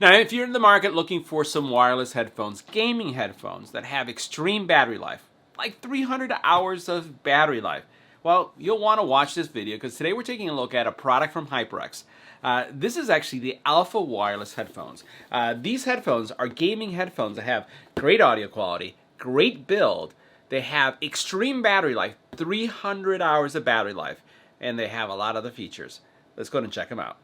Now, if you're in the market looking for some wireless headphones, gaming headphones that have extreme battery life, like 300 hours of battery life, well, you'll want to watch this video because today we're taking a look at a product from HyperX. This is actually the Alpha Wireless headphones. These headphones are gaming headphones that have great audio quality, great build, they have extreme battery life, 300 hours of battery life, and they have a lot of the features. Let's go ahead and check them out.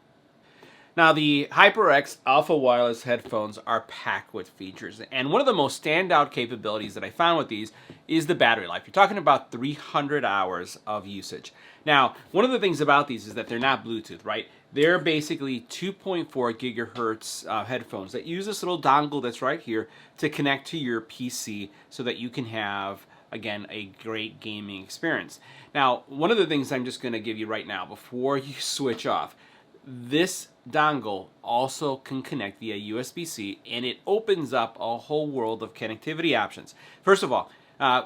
Now, the HyperX Alpha Wireless headphones are packed with features, and one of the most standout capabilities that I found with these is the battery life. You're talking about 300 hours of usage. Now, one of the things about these is that they're not Bluetooth, right? They're basically 2.4 gigahertz headphones that use this little dongle that's right here to connect to your PC so that you can have, again, a great gaming experience. Now, one of the things I'm just going to give you right now before you switch off, this dongle also can connect via USB-C, and it opens up a whole world of connectivity options. First of all,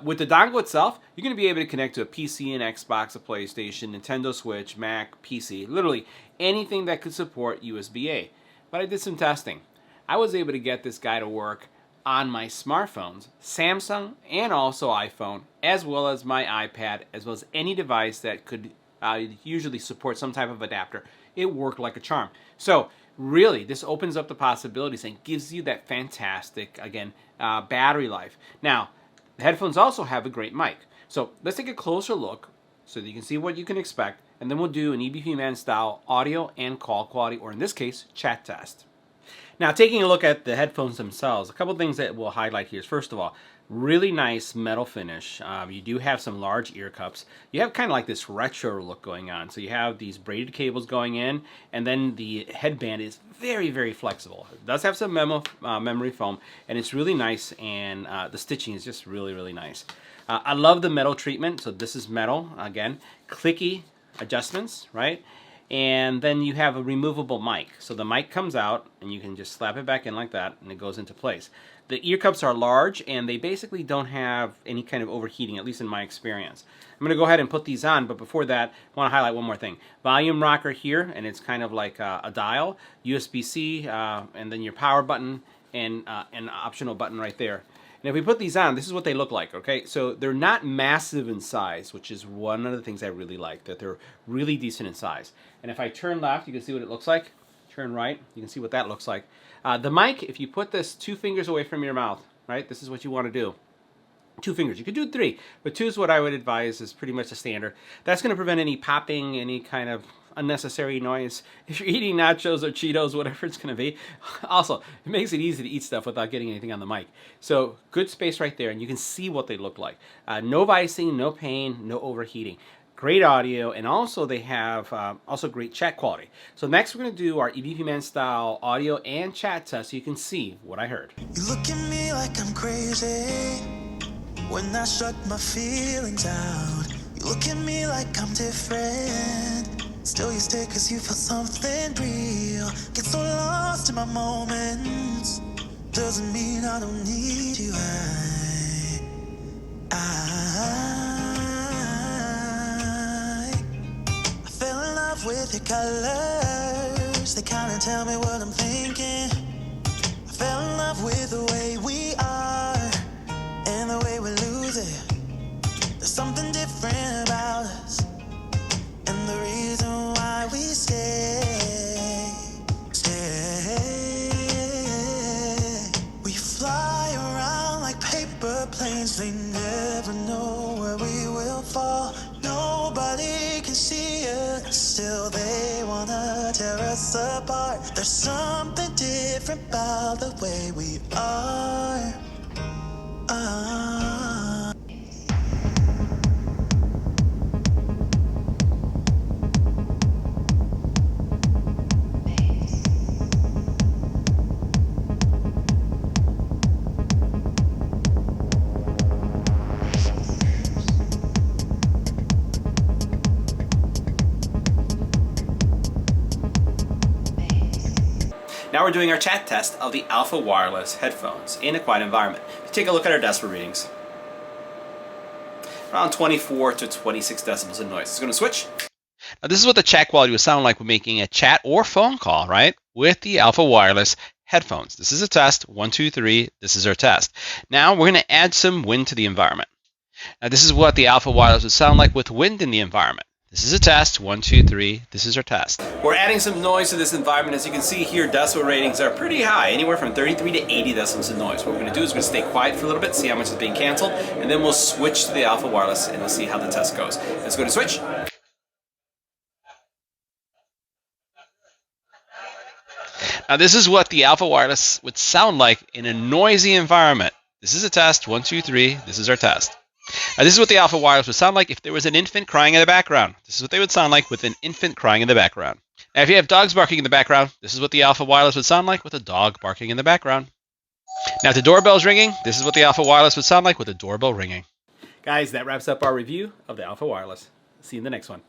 with the dongle itself, you're going to be able to connect to a PC, an Xbox, a PlayStation, Nintendo Switch, Mac, PC, literally anything that could support USB-A. But I did some testing. I was able to get this guy to work on my smartphones, Samsung and also iPhone, as well as my iPad, as well as any device that could usually support some type of adapter. It worked like a charm. So really, this opens up the possibilities and gives you that fantastic, again, battery life. Now, the headphones also have a great mic. So let's take a closer look so that you can see what you can expect, and then we'll do an EBPMAN style audio and call quality, or in this case, chat test. Now, taking a look at the headphones themselves, a couple things that we'll highlight here is, first of all, really nice metal finish. You do have some large ear cups. You have kind of like this retro look going on. So you have these braided cables going in, and then the headband is very, very flexible. It does have some memory foam, and it's really nice, and the stitching is just really, really nice. I love the metal treatment. So this is metal, again, clicky adjustments, right? And then you have a removable mic. So the mic comes out, and you can just slap it back in like that, and it goes into place. The ear cups are large, and they basically don't have any kind of overheating, at least in my experience. I'm going to go ahead and put these on, but before that, I want to highlight one more thing. Volume rocker here, and it's kind of like a dial, USB-C, and then your power button, and an optional button right there. And if we put these on, this is what they look like, okay? So they're not massive in size, which is one of the things I really like, that they're really decent in size. And if I turn left, you can see what it looks like. Turn right, you can see what that looks like. The mic, if you put this 2 fingers away from your mouth, right, this is what you want to do. 2 fingers. You could do 3, but 2 is what I would advise, is pretty much the standard. That's going to prevent any popping, any kind of unnecessary noise. If you're eating nachos or Cheetos, whatever it's going to be. Also, it makes it easy to eat stuff without getting anything on the mic. So good space right there, and you can see what they look like. No vicing, no pain, no overheating. Great audio, and also they have also great chat quality. So next we're going to do our EBPMAN style audio and chat test so you can see what I heard. You look at me like I'm crazy when I shut my feelings out. You look at me like I'm different. Still you stay cause you feel something real. Get so lost in my moments. Doesn't mean I don't need you. I fell in love with your colors. They kinda tell me what I'm thinking. I fell in love with the way we are and the way we lose it. There's something different about us, and the reason why we stay. We fly around like paper planes. They never know where we will fall. Nobody can see us, still they wanna tear us apart. There's something different about the way we are. Now we're doing our chat test of the Alpha Wireless headphones in a quiet environment. Let's take a look at our decibel readings. Around 24 to 26 decibels of noise. It's going to switch. Now this is what the chat quality would sound like when making a chat or phone call, right? With the Alpha Wireless headphones. This is a test. 1, 2, 3. This is our test. Now we're going to add some wind to the environment. Now this is what the Alpha Wireless would sound like with wind in the environment. This is a test. 1, 2, 3. This is our test. We're adding some noise to this environment. As you can see here, decibel ratings are pretty high, anywhere from 33 to 80 decibels of noise. What we're going to do is we're going to stay quiet for a little bit, see how much is being canceled, and then we'll switch to the Alpha Wireless and we'll see how the test goes. Let's go to switch. Now this is what the Alpha Wireless would sound like in a noisy environment. This is a test. 1, 2, 3. This is our test. Now this is what the Alpha Wireless would sound like if there was an infant crying in the background. This is what they would sound like with an infant crying in the background. Now if you have dogs barking in the background, this is what the Alpha Wireless would sound like with a dog barking in the background. Now if the doorbell's ringing, this is what the Alpha Wireless would sound like with a doorbell ringing. Guys, that wraps up our review of the Alpha Wireless. See you in the next one.